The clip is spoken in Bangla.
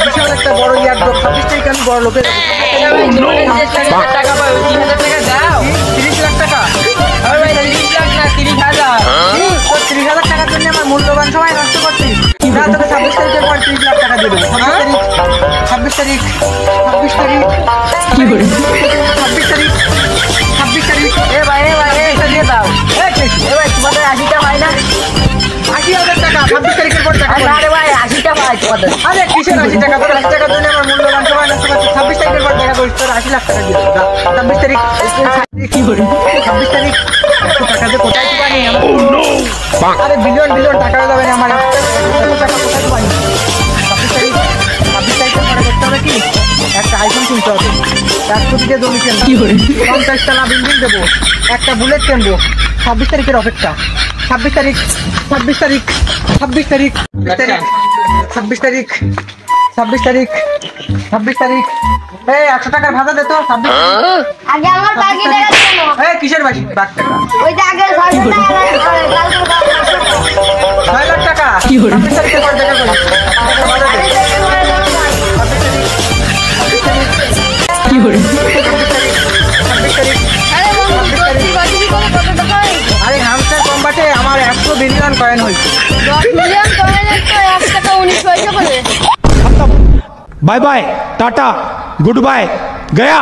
বিশাল একটা বড় ইয়ার 26 তারিখ আমি বড় লোকের টাকা পাই 30,000 টাকা দাও। 30 লাখ টাকা 30 লাখ না 30,000। 30,000 টাকার জন্য আমার মূল্যবান সময় নষ্ট করছিস। না তোকে 26 তারিখের পর 30 লাখ টাকা দিয়ে দেবো। 26 তারিখ 26 তারিখ কি করে 26 তারিখ এ ভাই এটা দিয়ে দাও। এ ভাই তোমাদের 80টা পাই না? 80,000 টাকা 26 তারিখের পর টাকা আরে আরে ভাই 80টা পাই তোমাদের। আরে কিসের 80 টাকা? তোর 80 টাকার জন্য আমার মূল্যবান সময় নষ্ট করছিস। 26 তারিখের পর দেখা করিস, তোর 80 লাখ টাকা দিয়ে দেবো। 26 তারিখ কি করে 26 তারিখ এত টাকা দিয়ে কোথায় পানি? আরে বিলিয়ন টাকা যাবে না আমার। এত টাকা কোথায় পানি? 26 তারিখের পরে করতে হবে কি, একটা আইফোন কিনতে হবে, 1 কোটি দিয়ে জমি কিনবো, 50 তলা বিল্ডিং দেবো, একটা বুলেট কিনবো। 26 তারিখের অপেক্ষা। 26 তারিখ 26 তারিখ 26 তারিখ 26 তারিখ 26 তারিখ 26 তারিখ এই 100 টাকার ভাড়া দে তো। 26 আগে আমার বাকি টাকা দেন। এই কিসের বাকি টাকা? ওইটা আগে 600 টাকা লাল করে 6 লাখ টাকা 26 তারিখের পর দেখা করি। আরে বন্ধু তুই বাকি করে কত টাকা হয়? আরে হামস্টার কম্বাটে আমার 100 বিলিয়ন কয়েন হয়েছে। 10 মিলিয়ন কয়েনের তো 1 টাকা 19 পয়সা করে। Bye bye tata goodbye गया।